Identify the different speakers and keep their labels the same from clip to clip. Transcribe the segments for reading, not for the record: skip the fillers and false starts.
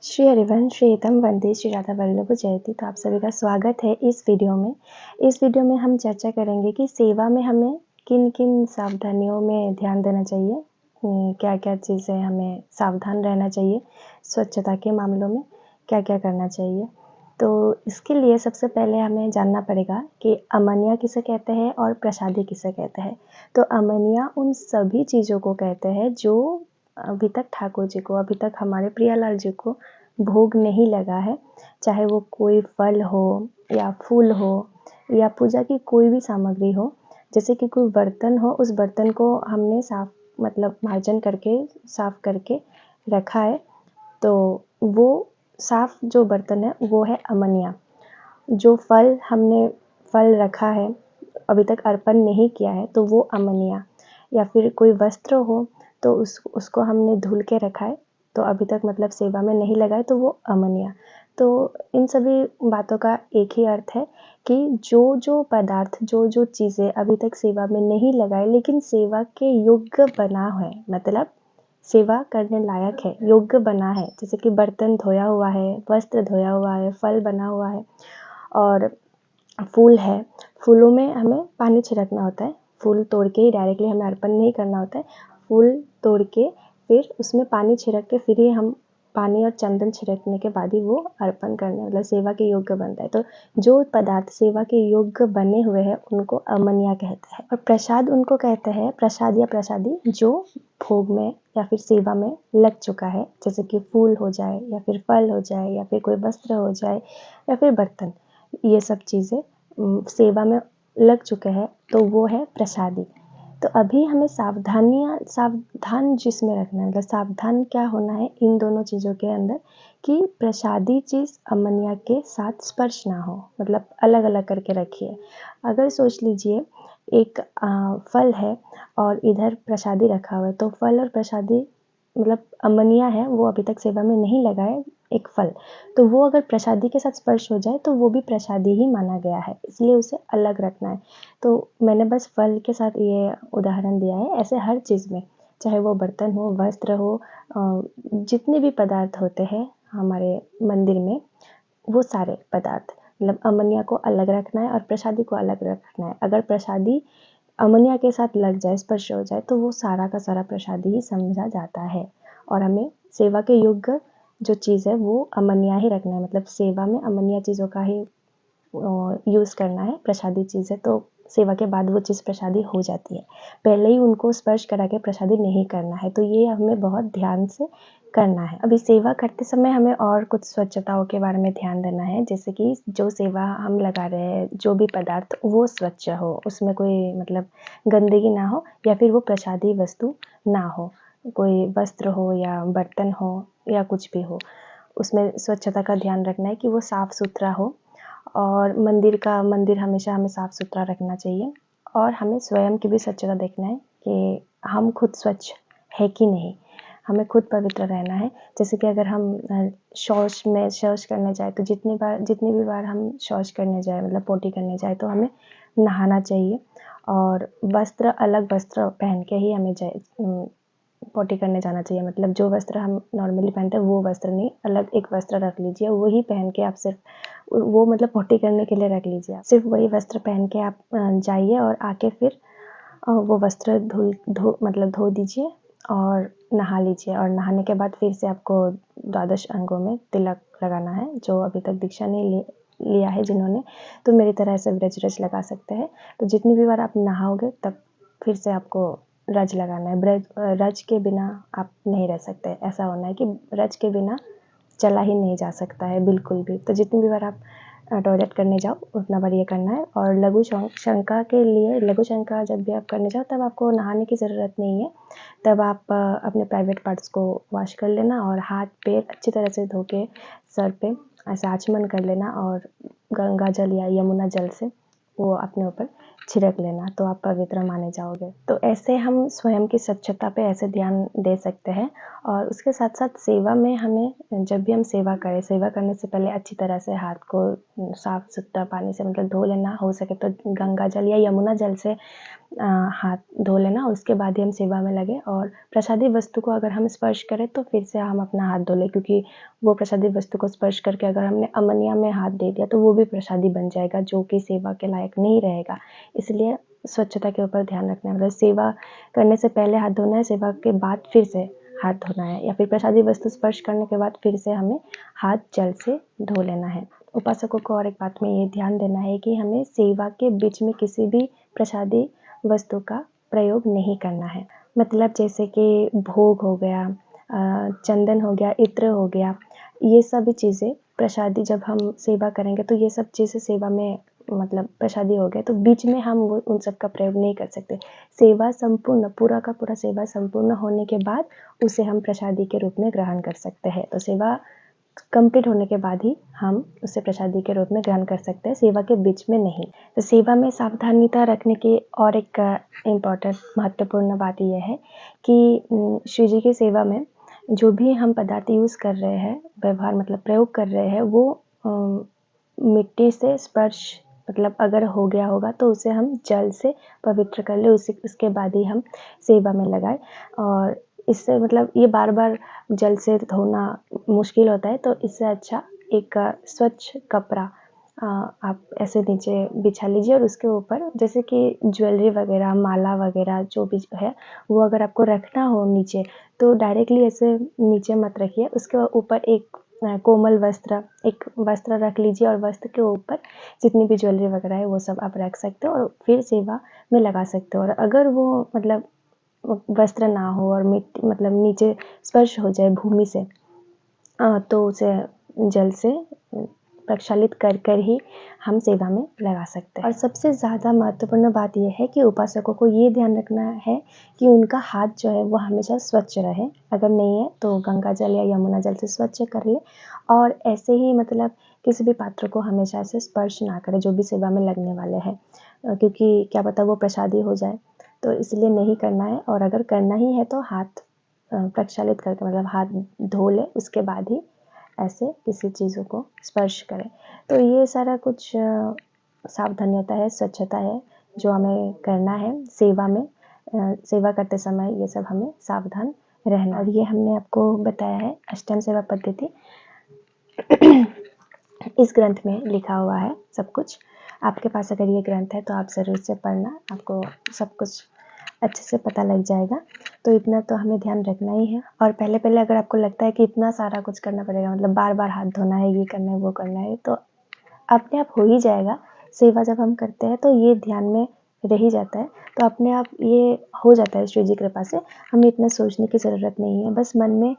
Speaker 1: श्री हरिवंश श्रीतम वंदे श्री राधा वल्लभ जयति। तो आप सभी का स्वागत है इस वीडियो में। इस वीडियो में हम चर्चा करेंगे कि सेवा में हमें किन किन सावधानियों में ध्यान देना चाहिए, क्या क्या चीज़ें हमें सावधान रहना चाहिए, स्वच्छता के मामलों में क्या क्या करना चाहिए। तो इसके लिए सबसे पहले हमें जानना पड़ेगा कि अमनिया किसे कहते हैं और प्रसादी किसे कहते हैं। तो अमनिया उन सभी चीज़ों को कहते हैं जो अभी तक ठाकुर जी को, अभी तक हमारे प्रियालाल जी को भोग नहीं लगा है। चाहे वो कोई फल हो या फूल हो या पूजा की कोई भी सामग्री हो, जैसे कि कोई बर्तन हो, उस बर्तन को हमने साफ मतलब मार्जन करके साफ करके रखा है, तो वो साफ जो बर्तन है वो है अमनिया। जो फल हमने फल रखा है, अभी तक अर्पण नहीं किया है, तो वो अमनिया। या फिर कोई वस्त्र हो तो उसको हमने धुल के रखा है, तो अभी तक मतलब सेवा में नहीं लगाए, तो वो अमनिया। तो इन सभी बातों का एक ही अर्थ है कि जो जो पदार्थ, जो जो चीज़ें अभी तक सेवा में नहीं लगाए लेकिन सेवा के योग्य बना है, मतलब सेवा करने लायक है, योग्य बना है, जैसे कि बर्तन धोया हुआ है, वस्त्र धोया हुआ है, फल बना हुआ है और फूल है। फूलों में हमें पानी छिड़कना होता है, फूल तोड़ के ही डायरेक्टली हमें अर्पण नहीं करना होता है। फूल तोड़ के फिर उसमें पानी छिड़क के फिर ही हम पानी और चंदन छिड़कने के बाद ही वो अर्पण करने मतलब सेवा के योग्य बनता है। तो जो पदार्थ सेवा के योग्य बने हुए हैं उनको अमनिया कहते हैं। और प्रसाद उनको कहते हैं, प्रसाद या प्रसादी, जो भोग में या फिर सेवा में लग चुका है, जैसे कि फूल हो जाए या फिर फल हो जाए या फिर कोई वस्त्र हो जाए या फिर बर्तन, ये सब चीज़ें सेवा में लग चुके हैं, तो वो है प्रसादी। तो अभी हमें सावधान जिसमें रखना है, मतलब सावधान क्या होना है इन दोनों चीज़ों के अंदर, कि प्रसादी चीज़ अमनिया के साथ स्पर्श ना हो, मतलब अलग अलग करके रखिए। अगर सोच लीजिए एक फल है और इधर प्रसादी रखा हुआ है, तो फल और प्रसादी मतलब अमनिया है, वो अभी तक सेवा में नहीं लगा है एक फल, तो वो अगर प्रसादी के साथ स्पर्श हो जाए तो वो भी प्रसादी ही माना गया है, इसलिए उसे अलग रखना है। तो मैंने बस फल के साथ ये उदाहरण दिया है, ऐसे हर चीज़ में, चाहे वो बर्तन हो, वस्त्र हो, जितने भी पदार्थ होते हैं हमारे मंदिर में, वो सारे पदार्थ मतलब अमनिया को अलग रखना है और प्रसादी को अलग रखना है। अगर प्रसादी अमनिया के साथ लग जाए, स्पर्श हो जाए, तो वो सारा का सारा प्रसादी ही समझा जाता है। और हमें सेवा के योग्य जो चीज़ है वो अमनिया ही रखना है, मतलब सेवा में अमनिया चीज़ों का ही यूज़ करना है। प्रसादी चीज़ है तो सेवा के बाद वो चीज़ प्रसादी हो जाती है, पहले ही उनको स्पर्श करा के प्रसादी नहीं करना है। तो ये हमें बहुत ध्यान से करना है। अभी सेवा करते समय हमें और कुछ स्वच्छताओं के बारे में ध्यान देना है, जैसे कि जो सेवा हम लगा रहे हैं, जो भी पदार्थ, वो स्वच्छ हो, उसमें कोई मतलब गंदगी ना हो या फिर वो प्रसादी वस्तु ना हो, कोई वस्त्र हो या बर्तन हो या कुछ भी हो, उसमें स्वच्छता का ध्यान रखना है कि वो साफ़ सुथरा हो। और मंदिर हमेशा हमें साफ़ सुथरा रखना चाहिए। और हमें स्वयं की भी स्वच्छता देखना है कि हम खुद स्वच्छ है कि नहीं, हमें खुद पवित्र रहना है। जैसे कि अगर हम शौच करने जाए, तो जितनी भी बार हम शौच करने जाए, मतलब पोटी करने जाए, तो हमें नहाना चाहिए। और अलग वस्त्र पहन के ही हमें पोटी करने जाना चाहिए, मतलब जो वस्त्र हम नॉर्मली पहनते हैं वो वस्त्र नहीं, अलग एक वस्त्र रख लीजिए, वही पहन के आप सिर्फ वो मतलब पोटी करने के लिए रख लीजिए, आप सिर्फ वही वस्त्र पहन के आप जाइए और आके फिर वो वस्त्र धो दीजिए और नहा लीजिए। और नहाने के बाद फिर से आपको द्वादश अंगों में तिलक लगाना है, जो अभी तक दीक्षा नहीं लिया है जिन्होंने, तो मेरी तरह ऐसे व्रज लगा सकते हैं। तो जितनी भी बार आप नहाओगे तब फिर से आपको रज लगाना है। रज के बिना आप नहीं रह सकते, ऐसा होना है कि रज के बिना चला ही नहीं जा सकता है बिल्कुल भी। तो जितनी भी बार आप टॉयलेट करने जाओ उतना बार ये करना है। और लघु शंका जब भी आप करने जाओ तब आपको नहाने की ज़रूरत नहीं है, तब आप अपने प्राइवेट पार्ट्स को वॉश कर लेना और हाथ पैर अच्छी तरह से धो के सर पे ऐसा आचमन कर लेना और गंगा जल या यमुना जल से वो अपने ऊपर छिड़क लेना, तो आप पवित्र माने जाओगे। तो ऐसे हम स्वयं की स्वच्छता पे ऐसे ध्यान दे सकते हैं। और उसके साथ-साथ सेवा में हमें, जब भी हम सेवा करें, सेवा करने से पहले अच्छी तरह से हाथ को साफ-सुथरा पानी से मतलब धो लेना, हो सके तो गंगा जल या यमुना जल से हाथ धो लेना, उसके बाद ही हम सेवा में लगें। और प्रसादी वस्तु को अगर हम स्पर्श करें तो फिर से हम अपना हाथ धो लें, क्योंकि वो प्रसादी वस्तु को स्पर्श करके अगर हमने अमनिया में हाथ दे दिया तो वो भी प्रसादी बन जाएगा, जो कि सेवा के लायक नहीं रहेगा। इसलिए स्वच्छता के ऊपर ध्यान रखना है, मतलब सेवा करने से पहले हाथ धोना है, सेवा के बाद फिर से हाथ धोना है, या फिर प्रसादी वस्तु स्पर्श करने के बाद फिर से हमें हाथ जल से धो लेना है। उपासकों को और एक बात में ये ध्यान देना है कि हमें सेवा के बीच में किसी भी प्रसादी वस्तु का प्रयोग नहीं करना है। मतलब जैसे कि भोग हो गया, चंदन हो गया, इत्र हो गया, ये सभी चीज़ें प्रसादी जब हम सेवा करेंगे तो ये सब चीज़ें सेवा में मतलब प्रसादी हो गया, तो बीच में हम वो उन सब का प्रयोग नहीं कर सकते। सेवा संपूर्ण, पूरा का पूरा सेवा संपूर्ण होने के बाद उसे हम प्रसादी के रूप में ग्रहण कर सकते हैं। तो सेवा कंप्लीट होने के बाद ही हम उसे प्रसादी के रूप में ग्रहण कर सकते हैं, सेवा के बीच में नहीं। तो सेवा में सावधानिता रखने की और एक इम्पॉर्टेंट महत्वपूर्ण बात यह है कि शिव जी की सेवा में जो भी हम पदार्थ यूज़ कर रहे हैं, व्यवहार मतलब प्रयोग कर रहे हैं, वो मिट्टी से स्पर्श मतलब अगर हो गया होगा तो उसे हम जल से पवित्र कर लें, उसके बाद ही हम सेवा में लगाएं। और इससे मतलब ये बार-बार जल से धोना मुश्किल होता है, तो इससे अच्छा एक स्वच्छ कपड़ा आप ऐसे नीचे बिछा लीजिए और उसके ऊपर जैसे कि ज्वेलरी वगैरह, माला वगैरह जो भी है, वो अगर आपको रखना हो नीचे, तो डायरेक्टली ऐसे नीचे मत रखिए। उसके ऊपर एक कोमल वस्त्र, एक वस्त्र रख लीजिए और वस्त्र के ऊपर जितनी भी ज्वेलरी वगैरह है वो सब आप रख सकते हो और फिर सेवा में लगा सकते हो। और अगर वो मतलब वस्त्र ना हो और मिट्टी मतलब नीचे स्पर्श हो जाए भूमि से, तो उसे जल से प्रक्षालित कर कर ही हम सेवा में लगा सकते हैं। और सबसे ज़्यादा महत्वपूर्ण बात यह है कि उपासकों को ये ध्यान रखना है कि उनका हाथ जो है वो हमेशा स्वच्छ रहे। अगर नहीं है तो गंगा जल या यमुना जल से स्वच्छ कर ले, और ऐसे ही मतलब किसी भी पात्र को हमेशा से स्पर्श ना करें जो भी सेवा में लगने वाले हैं, क्योंकि क्या पता वो प्रसादी हो जाए, तो इसलिए नहीं करना है। और अगर करना ही है तो हाथ प्रक्षालित करके मतलब हाथ धो ले, उसके बाद ही ऐसे किसी चीज़ों को स्पर्श करें। तो ये सारा कुछ सावधानियता है, स्वच्छता है जो हमें करना है सेवा में। सेवा करते समय ये सब हमें सावधान रहना। और ये हमने आपको बताया है अष्टम सेवा पद्धति। इस ग्रंथ में लिखा हुआ है सब कुछ। आपके पास अगर ये ग्रंथ है तो आप ज़रूर से पढ़ना, आपको सब कुछ अच्छे से पता लग जाएगा। तो इतना तो हमें ध्यान रखना ही है। और पहले-पहले अगर आपको लगता है कि इतना सारा कुछ करना पड़ेगा, मतलब बार-बार हाथ धोना है, ये करना है, वो करना है, तो अपने आप हो ही जाएगा। सेवा जब हम करते हैं तो ये ध्यान में रह ही जाता है, तो अपने आप ये हो जाता है शिव जी की कृपा से। हमें इतना सोचने की ज़रूरत नहीं है, बस मन में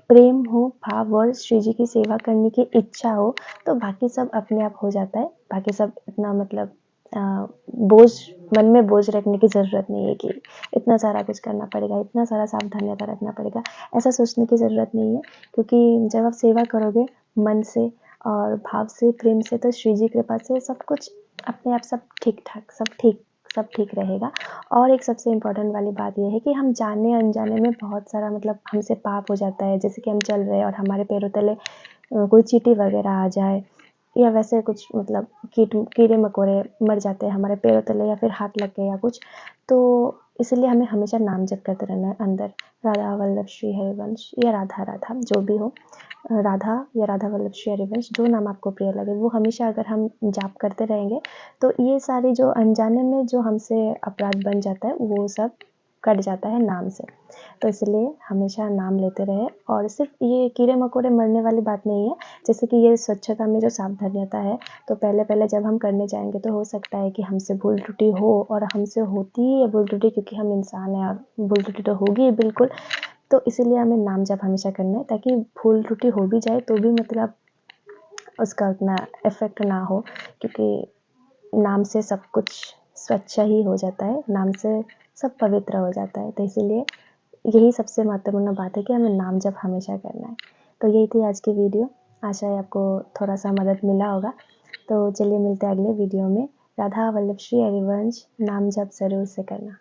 Speaker 1: प्रेम हो, भाव और शिव जी की सेवा करने की इच्छा हो, तो बाकी सब अपने आप हो जाता है। बाकी सब इतना मतलब बोझ, मन में बोझ रखने की ज़रूरत नहीं है कि इतना सारा कुछ करना पड़ेगा, इतना सारा सावधानियाँ रखना पड़ेगा, ऐसा सोचने की ज़रूरत नहीं है। क्योंकि जब आप सेवा करोगे मन से और भाव से, प्रेम से, तो श्री जी कृपा से सब कुछ अपने आप सब ठीक-ठाक, सब ठीक रहेगा। और एक सबसे इम्पोर्टेंट वाली बात ये है कि हम जाने-अनजाने में बहुत सारा मतलब हमसे पाप हो जाता है। जैसे कि हम चल रहे हैं और हमारे पैरों तले कोई चींटी वगैरह आ जाए, या वैसे कुछ मतलब कीड़े-मकोड़े मर जाते हैं हमारे पैरों तले, या फिर हाथ लग गए या कुछ, तो इसलिए हमें हमेशा नाम जप करते रहना है अंदर। राधा वल्लभ श्री हरिवंश या राधा राधा जो भी हो, राधा या राधा वल्लभ श्री हरिवंश, जो नाम आपको प्रिय लगे वो हमेशा अगर हम जाप करते रहेंगे तो ये सारी जो अनजाने में जो हमसे अपराध बन जाता है वो सब कट जाता है नाम से। तो इसलिए हमेशा नाम लेते रहे। और सिर्फ ये कीड़े मकोड़े मरने वाली बात नहीं है, जैसे कि ये स्वच्छता में जो सावधानियता है, तो पहले जब हम करने जाएंगे तो हो सकता है कि हमसे भूल त्रुटि हो, और हमसे होती ही है भूल त्रुटि क्योंकि हम इंसान हैं और भूल त्रुटि तो होगी ही बिल्कुल। तो इसीलिए हमें नाम जप हमेशा करना है, ताकि भूल त्रुटि हो भी जाए तो भी मतलब उसका उतना इफ़ेक्ट ना हो, क्योंकि नाम से सब कुछ स्वच्छ ही हो जाता है, नाम से सब पवित्र हो जाता है। तो इसीलिए यही सबसे महत्वपूर्ण बात है कि हमें नाम जप हमेशा करना है। तो यही थी आज की वीडियो, आशा है आपको थोड़ा सा मदद मिला होगा। तो चलिए मिलते हैं अगले वीडियो में राधा वल्लभ श्री हरिवंश नाम जप ज़रूर से करना।